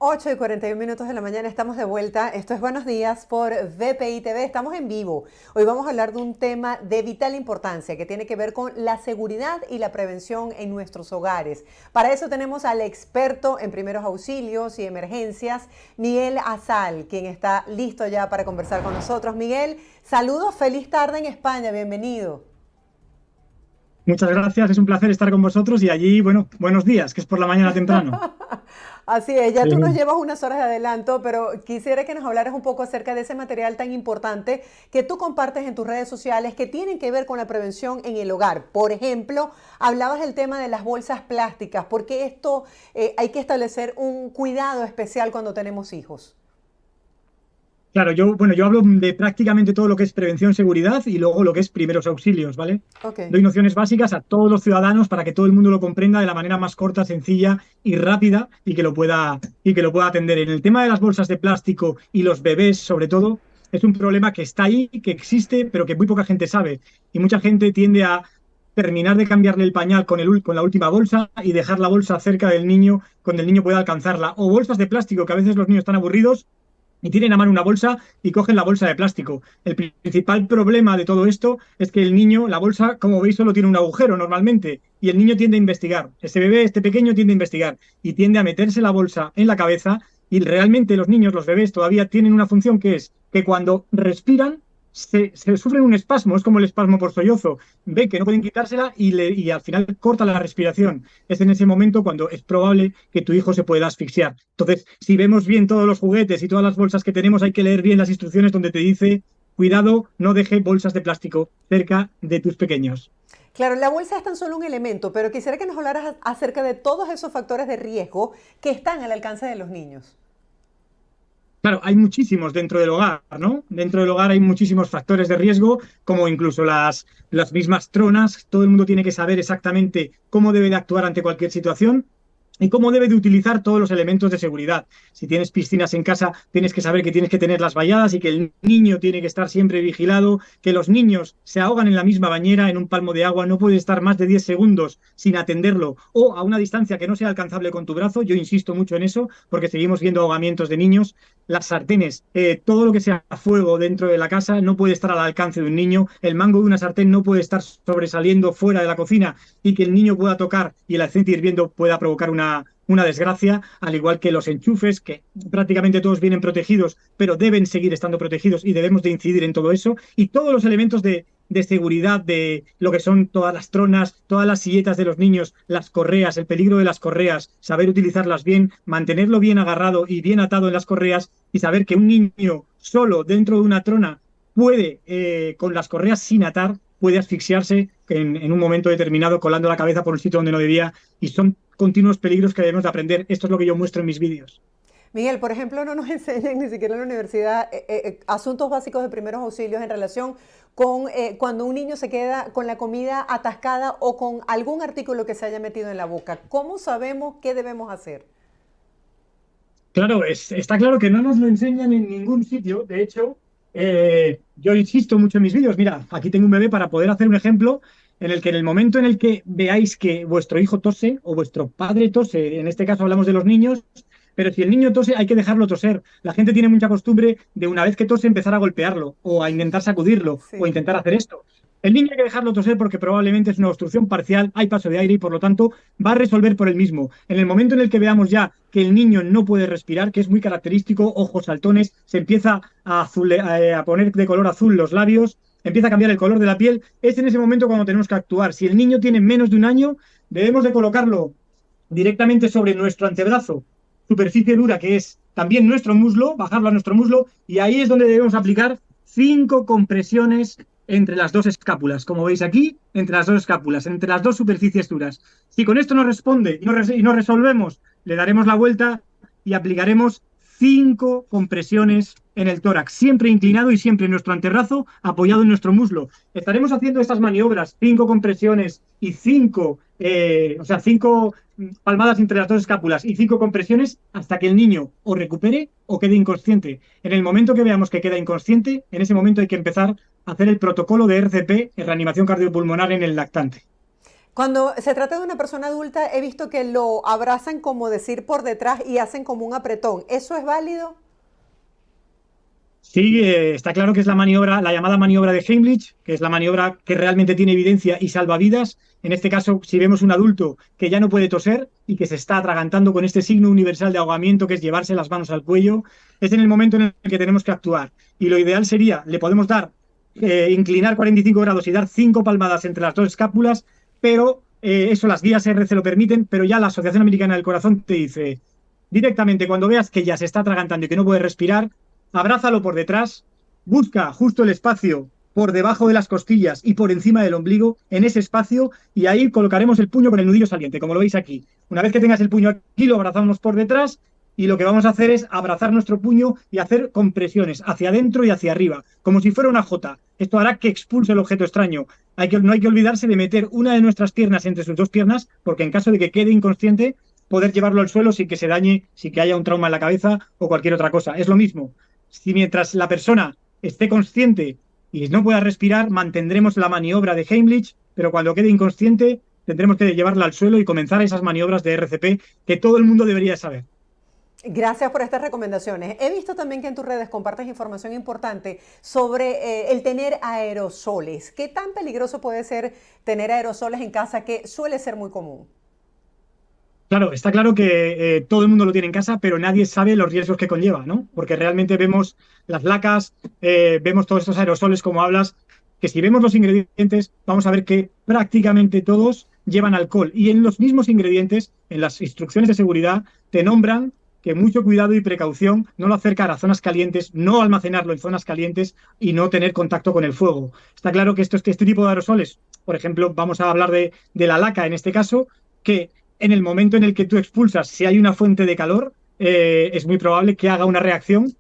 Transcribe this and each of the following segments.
8:41 de la mañana, estamos de vuelta. Esto es Buenos Días por VPI TV. Estamos en vivo. Hoy vamos a hablar de un tema de vital importancia que tiene que ver con la seguridad y la prevención en nuestros hogares. Para eso tenemos al experto en primeros auxilios y emergencias, Miguel Azal, quien está listo ya para conversar con nosotros. Miguel, saludos, feliz tarde en España, bienvenido. Muchas gracias, es un placer estar con vosotros y allí, bueno, buenos días, que es por la mañana temprano. Así es, ya tú nos Sí. llevas unas horas de adelanto, pero quisiera que nos hablaras un poco acerca de ese material tan importante que tú compartes en tus redes sociales que tienen que ver con la prevención en el hogar. Por ejemplo, hablabas del tema de las bolsas plásticas, porque esto hay que establecer un cuidado especial cuando tenemos hijos. Claro, yo hablo de prácticamente todo lo que es prevención, seguridad y luego lo que es primeros auxilios, ¿vale? Ok. Doy nociones básicas a todos los ciudadanos para que todo el mundo lo comprenda de la manera más corta, sencilla y rápida y que lo pueda atender. En el tema de las bolsas de plástico y los bebés, sobre todo, es un problema que está ahí, que existe, pero que muy poca gente sabe. Y mucha gente tiende a terminar de cambiarle el pañal con la última bolsa y dejar la bolsa cerca del niño, donde el niño pueda alcanzarla. O bolsas de plástico, que a veces los niños están aburridos y tienen a mano una bolsa y cogen la bolsa de plástico. El principal problema de todo esto es que el niño, la bolsa, como veis, solo tiene un agujero normalmente y el niño tiende a investigar. Ese bebé, este pequeño, tiende a investigar y tiende a meterse la bolsa en la cabeza y realmente los niños, los bebés, todavía tienen una función que es que cuando respiran se sufren un espasmo, es como el espasmo por sollozo. Ven que no pueden quitársela y al final corta la respiración. Es en ese momento cuando es probable que tu hijo se pueda asfixiar. Entonces, si vemos bien todos los juguetes y todas las bolsas que tenemos, hay que leer bien las instrucciones donde te dice, cuidado, no deje bolsas de plástico cerca de tus pequeños. Claro, la bolsa es tan solo un elemento, pero quisiera que nos hablaras acerca de todos esos factores de riesgo que están al alcance de los niños. Claro, hay muchísimos dentro del hogar, ¿no? Dentro del hogar hay muchísimos factores de riesgo, como incluso las mismas tronas. Todo el mundo tiene que saber exactamente cómo debe de actuar ante cualquier situación y cómo debe de utilizar todos los elementos de seguridad. Si tienes piscinas en casa, tienes que saber que tienes que tener las valladas y que el niño tiene que estar siempre vigilado, que los niños se ahogan en la misma bañera, en un palmo de agua, no puedes estar más de 10 segundos sin atenderlo o a una distancia que no sea alcanzable con tu brazo. Yo insisto mucho en eso porque seguimos viendo ahogamientos de niños. Las sartenes, todo lo que sea fuego dentro de la casa no puede estar al alcance de un niño. El mango de una sartén no puede estar sobresaliendo fuera de la cocina y que el niño pueda tocar y el aceite hirviendo pueda provocar una desgracia, al igual que los enchufes, que prácticamente todos vienen protegidos, pero deben seguir estando protegidos y debemos de incidir en todo eso. Y todos los elementos de seguridad, de lo que son todas las tronas, todas las silletas de los niños, las correas, el peligro de las correas, saber utilizarlas bien, mantenerlo bien agarrado y bien atado en las correas y saber que un niño solo dentro de una trona puede, con las correas sin atar, puede asfixiarse en un momento determinado colando la cabeza por un sitio donde no debía y son continuos peligros que debemos de aprender. Esto es lo que yo muestro en mis vídeos. Miguel, por ejemplo, no nos enseñan ni siquiera en la universidad asuntos básicos de primeros auxilios en relación con cuando un niño se queda con la comida atascada o con algún artículo que se haya metido en la boca. ¿Cómo sabemos qué debemos hacer? Claro, está claro que no nos lo enseñan en ningún sitio. De hecho, yo insisto mucho en mis vídeos. Mira, aquí tengo un bebé para poder hacer un ejemplo en el que en el momento en el que veáis que vuestro hijo tose o vuestro padre tose, en este caso hablamos de los niños, pero si el niño tose hay que dejarlo toser. La gente tiene mucha costumbre de una vez que tose empezar a golpearlo o a intentar sacudirlo o a Sí. intentar hacer esto. El niño hay que dejarlo toser porque probablemente es una obstrucción parcial, hay paso de aire y por lo tanto va a resolver por él mismo. En el momento en el que veamos ya que el niño no puede respirar, que es muy característico, ojos saltones, se empieza a poner de color azul los labios, empieza a cambiar el color de la piel, es en ese momento cuando tenemos que actuar. Si el niño tiene menos de un año, debemos de colocarlo directamente sobre nuestro antebrazo, superficie dura que es también nuestro muslo, bajarlo a nuestro muslo, y ahí es donde debemos aplicar 5 compresiones entre las dos escápulas, como veis aquí, entre las dos escápulas, entre las dos superficies duras. Si con esto no responde y no resolvemos, le daremos la vuelta y aplicaremos 5 compresiones en el tórax, siempre inclinado y siempre nuestro antebrazo apoyado en nuestro muslo. Estaremos haciendo estas maniobras, 5 compresiones y cinco palmadas entre las dos escápulas y 5 compresiones hasta que el niño o recupere o quede inconsciente. En el momento que veamos que queda inconsciente, en ese momento hay que empezar a hacer el protocolo de RCP, reanimación cardiopulmonar en el lactante. Cuando se trata de una persona adulta, he visto que lo abrazan como decir por detrás y hacen como un apretón. ¿Eso es válido? Sí, está claro que es la maniobra, la llamada maniobra de Heimlich, que es la maniobra que realmente tiene evidencia y salva vidas. En este caso, si vemos un adulto que ya no puede toser y que se está atragantando con este signo universal de ahogamiento, que es llevarse las manos al cuello, es en el momento en el que tenemos que actuar. Y lo ideal sería, le podemos dar, inclinar 45 grados y dar 5 palmadas entre las dos escápulas, pero eso las guías RC lo permiten, pero ya la Asociación Americana del Corazón te dice directamente, cuando veas que ya se está atragantando y que no puede respirar, abrázalo por detrás, busca justo el espacio por debajo de las costillas y por encima del ombligo, en ese espacio, y ahí colocaremos el puño con el nudillo saliente, como lo veis aquí. Una vez que tengas el puño aquí, lo abrazamos por detrás y lo que vamos a hacer es abrazar nuestro puño y hacer compresiones hacia adentro y hacia arriba, como si fuera una J. Esto hará que expulse el objeto extraño. No hay que olvidarse de meter una de nuestras piernas entre sus dos piernas, porque en caso de que quede inconsciente, poder llevarlo al suelo sin que se dañe, sin que haya un trauma en la cabeza o cualquier otra cosa. Es lo mismo. Si mientras la persona esté consciente y no pueda respirar, mantendremos la maniobra de Heimlich, pero cuando quede inconsciente tendremos que llevarla al suelo y comenzar esas maniobras de RCP que todo el mundo debería saber. Gracias por estas recomendaciones. He visto también que en tus redes compartes información importante sobre el tener aerosoles. ¿Qué tan peligroso puede ser tener aerosoles en casa, que suele ser muy común? Claro, está claro que todo el mundo lo tiene en casa, pero nadie sabe los riesgos que conlleva, ¿no? Porque realmente vemos las lacas, vemos todos estos aerosoles, como hablas, que si vemos los ingredientes, vamos a ver que prácticamente todos llevan alcohol. Y en los mismos ingredientes, en las instrucciones de seguridad, te nombran que mucho cuidado y precaución, no lo acercar a zonas calientes, no almacenarlo en zonas calientes y no tener contacto con el fuego. Está claro que este tipo de aerosoles, por ejemplo, vamos a hablar de la laca en este caso, que en el momento en el que tú expulsas, si hay una fuente de calor, es muy probable que haga una reacción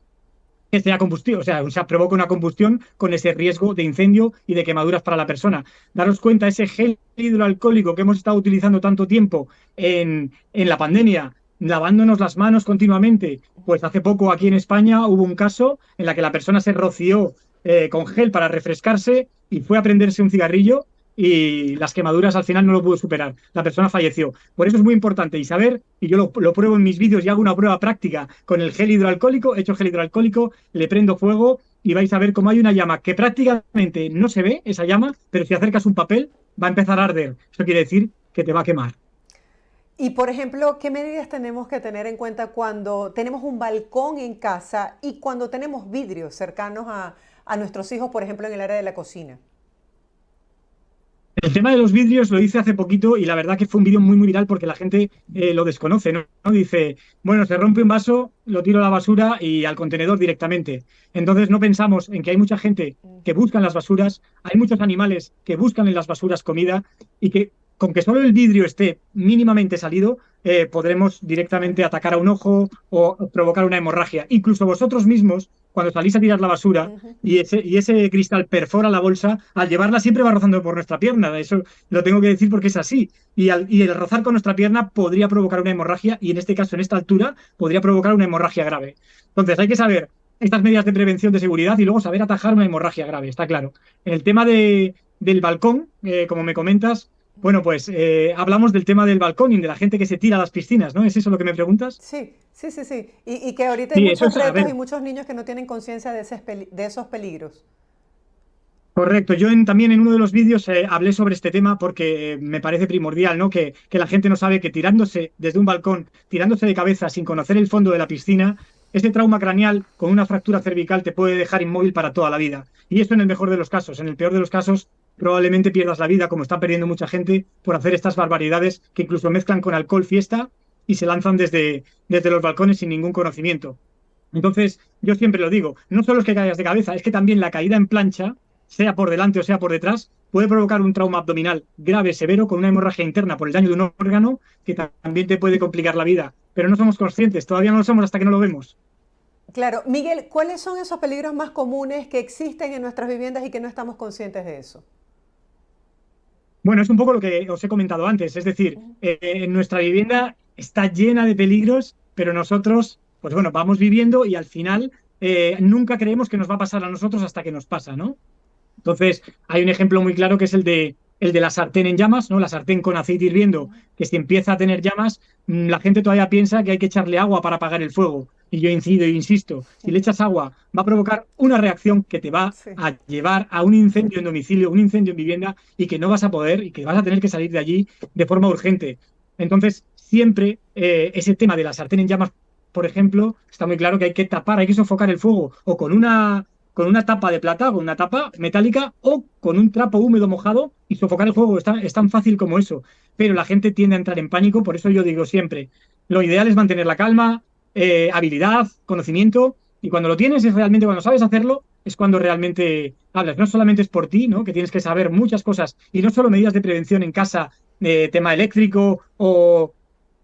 que sea combustible, o sea, provoca una combustión con ese riesgo de incendio y de quemaduras para la persona. Daros cuenta, ese gel hidroalcohólico que hemos estado utilizando tanto tiempo en la pandemia, lavándonos las manos continuamente, pues hace poco aquí en España hubo un caso en la que la persona se roció con gel para refrescarse y fue a prenderse un cigarrillo y las quemaduras al final no lo pudo superar. La persona falleció. Por eso es muy importante y saber, y yo lo pruebo en mis vídeos y hago una prueba práctica con el gel hidroalcohólico, echo gel hidroalcohólico, le prendo fuego y vais a ver cómo hay una llama que prácticamente no se ve, esa llama, pero si acercas un papel va a empezar a arder. Eso quiere decir que te va a quemar. Y por ejemplo, ¿qué medidas tenemos que tener en cuenta cuando tenemos un balcón en casa y cuando tenemos vidrios cercanos a nuestros hijos, por ejemplo, en el área de la cocina? El tema de los vidrios lo hice hace poquito y la verdad que fue un vídeo muy, muy viral porque la gente lo desconoce, ¿no? Dice, bueno, se rompe un vaso, lo tiro a la basura y al contenedor directamente. Entonces no pensamos en que hay mucha gente que busca en las basuras, hay muchos animales que buscan en las basuras comida y que con que solo el vidrio esté mínimamente salido, podremos directamente atacar a un ojo o provocar una hemorragia. Incluso vosotros mismos, cuando salís a tirar la basura, Ujú. y ese cristal perfora la bolsa, al llevarla siempre va rozando por nuestra pierna. Eso lo tengo que decir porque es así. Y el rozar con nuestra pierna podría provocar una hemorragia y en este caso, en esta altura, podría provocar una hemorragia grave. Entonces hay que saber estas medidas de prevención de seguridad y luego saber atajar una hemorragia grave, está claro. En el tema del balcón, como me comentas, bueno, pues hablamos del tema del balcón y de la gente que se tira a las piscinas, ¿no? ¿Es eso lo que me preguntas? Sí, sí, sí, sí. Y que ahorita hay Sí, eso muchos es, a retos y ver, muchos niños que no tienen conciencia de esos peligros. correcto. Yo también en uno de los vídeos hablé sobre este tema porque me parece primordial, ¿no? Que la gente no sabe que tirándose desde un balcón, tirándose de cabeza sin conocer el fondo de la piscina, ese trauma craneal con una fractura cervical te puede dejar inmóvil para toda la vida. Y esto en el mejor de los casos. En el peor de los casos, probablemente pierdas la vida, como está perdiendo mucha gente, por hacer estas barbaridades que incluso mezclan con alcohol fiesta y se lanzan desde los balcones sin ningún conocimiento. Entonces, yo siempre lo digo, no solo es que caigas de cabeza, es que también la caída en plancha, sea por delante o sea por detrás, puede provocar un trauma abdominal grave, severo, con una hemorragia interna por el daño de un órgano que también te puede complicar la vida. Pero no somos conscientes, todavía no lo somos hasta que no lo vemos. Claro, Miguel, ¿cuáles son esos peligros más comunes que existen en nuestras viviendas y que no estamos conscientes de eso? Bueno, es un poco lo que os he comentado antes, es decir, nuestra vivienda está llena de peligros, pero nosotros, pues bueno, vamos viviendo y al final nunca creemos que nos va a pasar a nosotros hasta que nos pasa, ¿no? Entonces, hay un ejemplo muy claro que es el el de la sartén en llamas, ¿no? La sartén con aceite hirviendo, que si empieza a tener llamas, la gente todavía piensa que hay que echarle agua para apagar el fuego. Y yo incido e insisto, si le echas agua, va a provocar una reacción que te va Sí. a llevar a un incendio en domicilio, un incendio en vivienda, y que no vas a poder, y que vas a tener que salir de allí de forma urgente. Entonces, siempre ese tema de la sartén en llamas, por ejemplo, está muy claro que hay que tapar, hay que sofocar el fuego, o con una tapa de plata, con una tapa metálica, o con un trapo húmedo mojado y sofocar el fuego. Es tan fácil como eso. Pero la gente tiende a entrar en pánico, por eso yo digo siempre, lo ideal es mantener la calma, habilidad, conocimiento, y cuando lo tienes es realmente cuando sabes hacerlo, es cuando realmente hablas. No solamente es por ti, ¿no? Que tienes que saber muchas cosas, y no solo medidas de prevención en casa, tema eléctrico o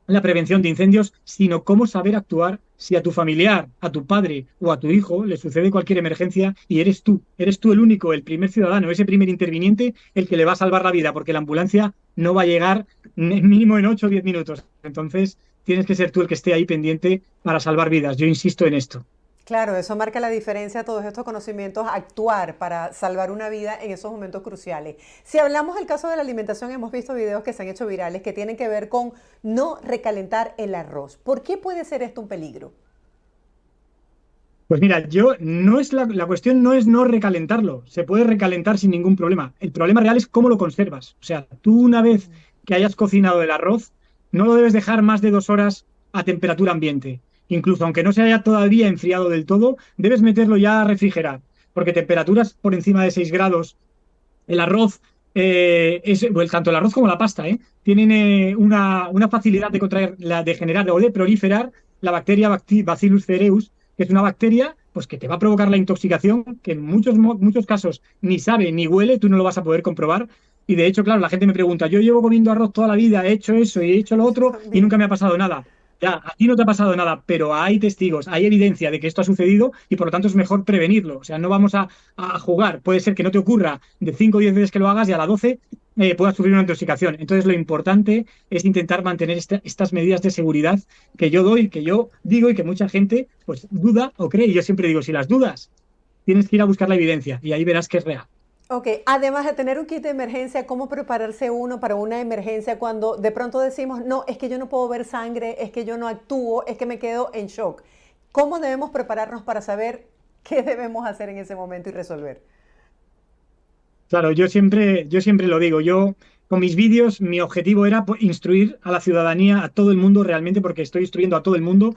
la prevención de incendios, sino cómo saber actuar si a tu familiar, a tu padre o a tu hijo le sucede cualquier emergencia y eres tú el único, el primer ciudadano, ese primer interviniente, el que le va a salvar la vida, porque la ambulancia no va a llegar mínimo en 8 o 10 minutos. Entonces, tienes que ser tú el que esté ahí pendiente para salvar vidas. Yo insisto en esto. Claro, eso marca la diferencia, todos estos conocimientos, actuar para salvar una vida en esos momentos cruciales. Si hablamos del caso de la alimentación, hemos visto videos que se han hecho virales que tienen que ver con no recalentar el arroz. ¿Por qué puede ser esto un peligro? Pues mira, yo no es la cuestión no es no recalentarlo, se puede recalentar sin ningún problema. El problema real es cómo lo conservas. O sea, tú una vez que hayas cocinado el arroz, no lo debes dejar más de 2 horas a temperatura ambiente. Incluso aunque no se haya todavía enfriado del todo, debes meterlo ya a refrigerar, porque temperaturas por encima de 6 grados, el arroz, bueno, tanto el arroz como la pasta, tienen una facilidad de contraer, de generar o de proliferar la bacteria Bacillus cereus, que es una bacteria pues, que te va a provocar la intoxicación, que en muchos casos ni sabe ni huele, tú no lo vas a poder comprobar. Y de hecho, claro, la gente me pregunta, yo llevo comiendo arroz toda la vida, he hecho eso y he hecho lo Yo otro y nunca también. me ha pasado nada. Ya, a ti no te ha pasado nada, pero hay testigos, hay evidencia de que esto ha sucedido y por lo tanto es mejor prevenirlo. O sea, no vamos a jugar. Puede ser que no te ocurra de 5 o 10 veces que lo hagas y a la 12 puedas sufrir una intoxicación. Entonces, lo importante es intentar mantener estas medidas de seguridad que yo doy, que yo digo y que mucha gente pues duda o cree. Y yo siempre digo, si las dudas, tienes que ir a buscar la evidencia y ahí verás que es real. Ok, además de tener un kit de emergencia, ¿cómo prepararse uno para una emergencia cuando de pronto decimos, no, es que yo no puedo ver sangre, es que yo no actúo, es que me quedo en shock? ¿Cómo debemos prepararnos para saber qué debemos hacer en ese momento y resolver? Claro, yo siempre lo digo. Yo con mis vídeos, mi objetivo era pues, instruir a la ciudadanía, a todo el mundo realmente, porque estoy instruyendo a todo el mundo.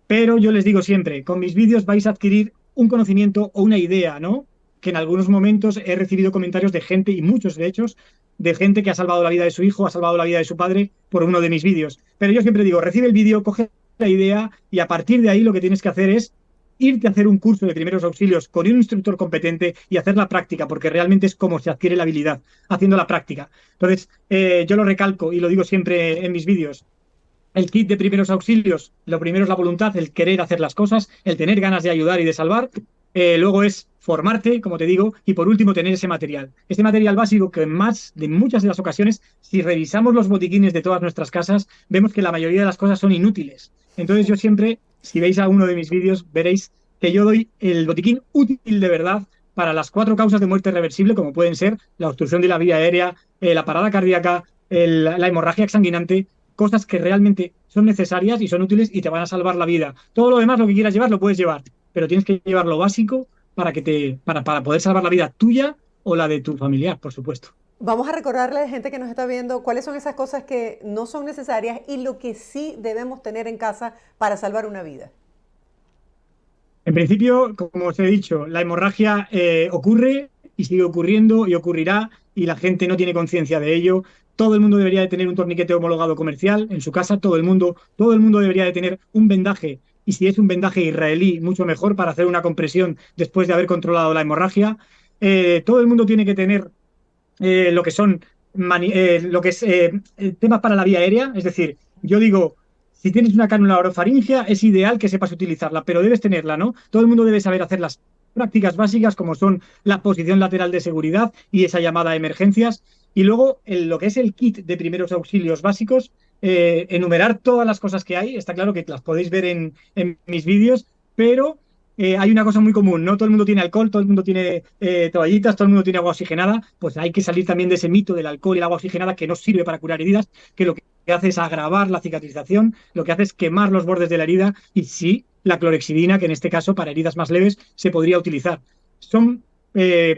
Pero yo les digo siempre, con mis vídeos vais a adquirir un conocimiento o una idea, ¿no? Que en algunos momentos he recibido comentarios de gente, y muchos de hechos, de gente que ha salvado la vida de su hijo, ha salvado la vida de su padre por uno de mis vídeos. Pero yo siempre digo, recibe el vídeo, coge la idea y a partir de ahí lo que tienes que hacer es irte a hacer un curso de primeros auxilios con un instructor competente y hacer la práctica, porque realmente es como se adquiere la habilidad, haciendo la práctica. Entonces, yo lo recalco y lo digo siempre en mis vídeos. El kit de primeros auxilios, lo primero es la voluntad, el querer hacer las cosas, el tener ganas de ayudar y de salvar. Luego es formarte, como te digo, y por último tener ese material. Este material básico que en muchas de las ocasiones, si revisamos los botiquines de todas nuestras casas, vemos que la mayoría de las cosas son inútiles. Entonces yo siempre, si veis a uno de mis vídeos, veréis que yo doy el botiquín útil de verdad para las 4 causas de muerte reversible, como pueden ser la obstrucción de la vía aérea, la parada cardíaca, la hemorragia exsanguinante, cosas que realmente son necesarias y son útiles y te van a salvar la vida. Todo lo demás, lo que quieras llevar, lo puedes llevar, pero tienes que llevar lo básico para poder salvar la vida tuya o la de tu familiar, por supuesto. Vamos a recordarle a la gente que nos está viendo cuáles son esas cosas que no son necesarias y lo que sí debemos tener en casa para salvar una vida. En principio, como os he dicho, la hemorragia ocurre y sigue ocurriendo y ocurrirá y la gente no tiene conciencia de ello. Todo el mundo debería de tener un torniquete homologado comercial en su casa, todo el mundo debería de tener un vendaje y si es un vendaje israelí, mucho mejor para hacer una compresión después de haber controlado la hemorragia. Todo el mundo tiene que tener lo que son lo que es temas para la vía aérea, es decir, yo digo, si tienes una cánula orofaringea, es ideal que sepas utilizarla, pero debes tenerla, ¿no? Todo el mundo debe saber hacer las prácticas básicas como son la posición lateral de seguridad y esa llamada a emergencias. Y luego lo que es el kit de primeros auxilios básicos, enumerar todas las cosas que hay, está claro que las podéis ver en mis vídeos, pero hay una cosa muy común, no todo el mundo tiene alcohol, todo el mundo tiene toallitas, todo el mundo tiene agua oxigenada, pues hay que salir también de ese mito del alcohol y el agua oxigenada que no sirve para curar heridas, que lo que hace es agravar la cicatrización, lo que hace es quemar los bordes de la herida y sí, la clorexidina, que en este caso para heridas más leves se podría utilizar. Son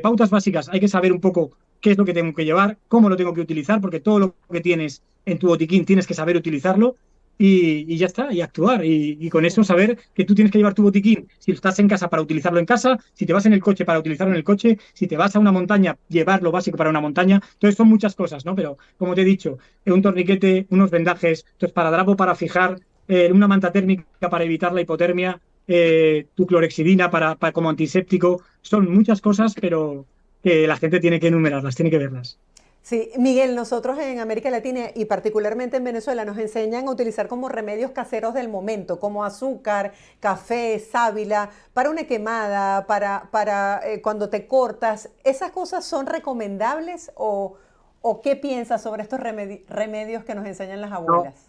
pautas básicas, hay que saber un poco qué es lo que tengo que llevar, cómo lo tengo que utilizar, porque todo lo que tienes en tu botiquín tienes que saber utilizarlo y ya está, y actuar. Y con eso saber que tú tienes que llevar tu botiquín, si estás en casa para utilizarlo en casa, si te vas en el coche para utilizarlo en el coche, si te vas a una montaña, llevar lo básico para una montaña. Entonces son muchas cosas, ¿no? Pero como te he dicho, un torniquete, unos vendajes, entonces paradrapo para fijar, una manta térmica para evitar la hipotermia, tu clorexidina como antiséptico, son muchas cosas, pero que la gente tiene que enumerarlas, tiene que verlas. Sí, Miguel, nosotros en América Latina y particularmente en Venezuela nos enseñan a utilizar como remedios caseros del momento, como azúcar, café, sábila, para una quemada, para cuando te cortas. ¿Esas cosas son recomendables o qué piensas sobre estos remedios que nos enseñan las No. abuelas?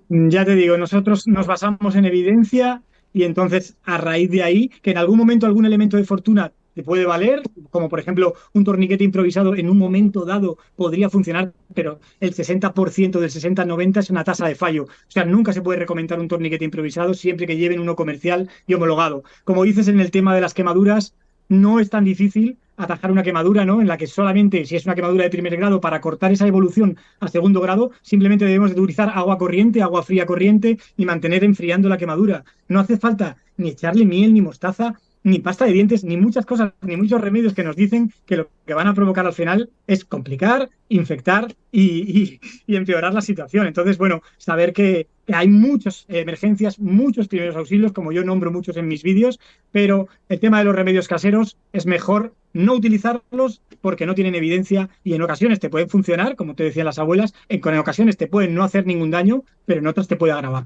Ya te digo, nosotros nos basamos en evidencia y entonces a raíz de ahí, que en algún momento algún elemento de fortuna te puede valer, como por ejemplo un torniquete improvisado en un momento dado podría funcionar, pero el 60% del 60-90 es una tasa de fallo. O sea, nunca se puede recomendar un torniquete improvisado siempre que lleven uno comercial y homologado. Como dices en el tema de las quemaduras, no es tan difícil atajar una quemadura, ¿no? En la que solamente, si es una quemadura de primer grado, para cortar esa evolución a segundo grado, simplemente debemos de utilizar agua corriente, agua fría corriente y mantener enfriando la quemadura. No hace falta ni echarle miel, ni mostaza, ni pasta de dientes, ni muchas cosas, ni muchos remedios que nos dicen que lo que van a provocar al final es complicar, infectar y empeorar la situación. Entonces, bueno, saber que hay muchas emergencias, muchos primeros auxilios, como yo nombro muchos en mis vídeos, pero el tema de los remedios caseros es mejor no utilizarlos porque no tienen evidencia y en ocasiones te pueden funcionar, como te decían las abuelas, en ocasiones te pueden no hacer ningún daño, pero en otras te puede agravar.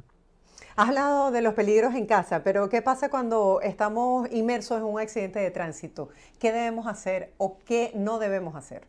Has hablado de los peligros en casa, pero ¿qué pasa cuando estamos inmersos en un accidente de tránsito? ¿Qué debemos hacer o qué no debemos hacer?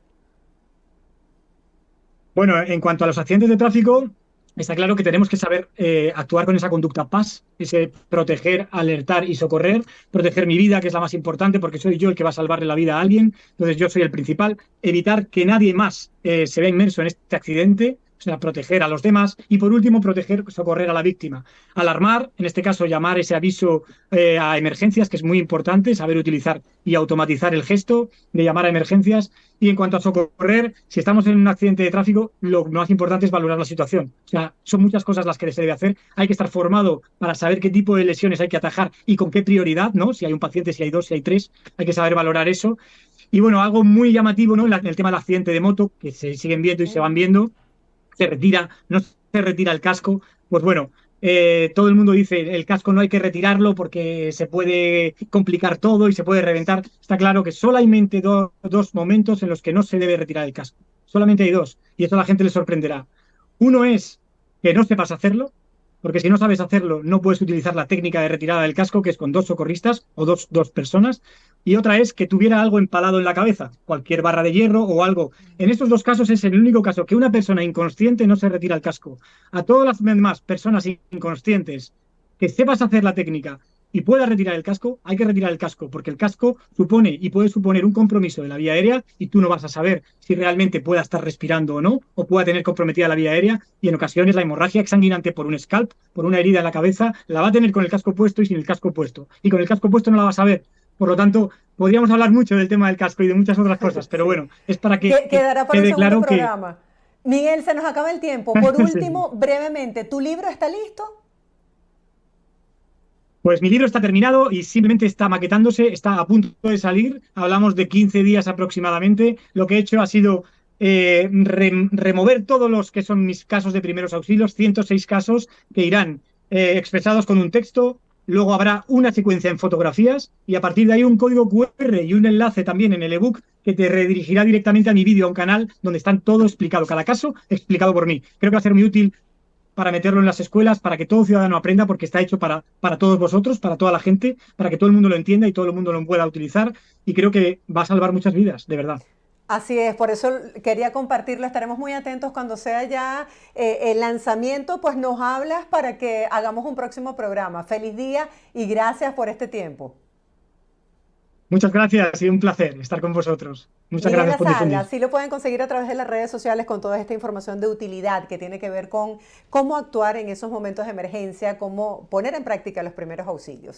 Bueno, en cuanto a los accidentes de tráfico, está claro que tenemos que saber actuar con esa conducta PAS, ese proteger, alertar y socorrer, proteger mi vida, que es la más importante, porque soy yo el que va a salvarle la vida a alguien, entonces yo soy el principal, evitar que nadie más se vea inmerso en este accidente, o sea, proteger a los demás y por último proteger, socorrer a la víctima. Alarmar, en este caso llamar ese aviso a emergencias, que es muy importante, saber utilizar y automatizar el gesto de llamar a emergencias. Y en cuanto a socorrer, si estamos en un accidente de tráfico, lo más importante es valorar la situación. O sea, son muchas cosas las que se debe hacer. Hay que estar formado para saber qué tipo de lesiones hay que atajar y con qué prioridad, ¿no? Si hay un paciente, si hay dos, si hay tres, hay que saber valorar eso. Y bueno, algo muy llamativo, ¿no? En el tema del accidente de moto, que se siguen viendo y se van viendo, se retira, no se retira el casco. Pues bueno, todo el mundo dice el casco no hay que retirarlo porque se puede complicar todo y se puede reventar. Está claro que solamente dos momentos en los que no se debe retirar el casco. Solamente hay dos. Y esto a la gente le sorprenderá. Uno es que no sepas hacerlo, porque si no sabes hacerlo, no puedes utilizar la técnica de retirada del casco, que es con dos socorristas o dos personas. Y otra es que tuviera algo empalado en la cabeza, cualquier barra de hierro o algo. En estos dos casos es el único caso que una persona inconsciente no se retira el casco. A todas las demás personas inconscientes que sepas hacer la técnica y puedas retirar el casco, hay que retirar el casco, porque el casco supone y puede suponer un compromiso de la vía aérea y tú no vas a saber si realmente pueda estar respirando o no, o pueda tener comprometida la vía aérea, y en ocasiones la hemorragia exsanguinante por un scalp, por una herida en la cabeza, la va a tener con el casco puesto y sin el casco puesto. Y con el casco puesto no la vas a ver. Por lo tanto, podríamos hablar mucho del tema del casco y de muchas otras cosas, pero Sí. bueno, es para que Quedará para un quede segundo claro que programa. Miguel, se nos acaba el tiempo. Por último, brevemente, ¿tu libro está listo? pues mi libro está terminado y simplemente está maquetándose, está a punto de salir. Hablamos de 15 días aproximadamente. Lo que he hecho ha sido remover todos los que son mis casos de primeros auxilios, 106 casos que irán expresados con un texto. Luego habrá una secuencia en fotografías y a partir de ahí un código QR y un enlace también en el ebook que te redirigirá directamente a mi vídeo, a un canal donde están todo explicado, cada caso explicado por mí. Creo que va a ser muy útil para meterlo en las escuelas, para que todo ciudadano aprenda, porque está hecho para todos vosotros, para toda la gente, para que todo el mundo lo entienda y todo el mundo lo pueda utilizar. Y creo que va a salvar muchas vidas, de verdad. Así es, por eso quería compartirlo. Estaremos muy atentos cuando sea ya el lanzamiento, pues nos hablas para que hagamos un próximo programa. Feliz día y gracias por este tiempo. Muchas gracias, ha sido un placer estar con vosotros. Muchas Miguel gracias por Azala, difundir. sí lo pueden conseguir a través de las redes sociales con toda esta información de utilidad que tiene que ver con cómo actuar en esos momentos de emergencia, cómo poner en práctica los primeros auxilios.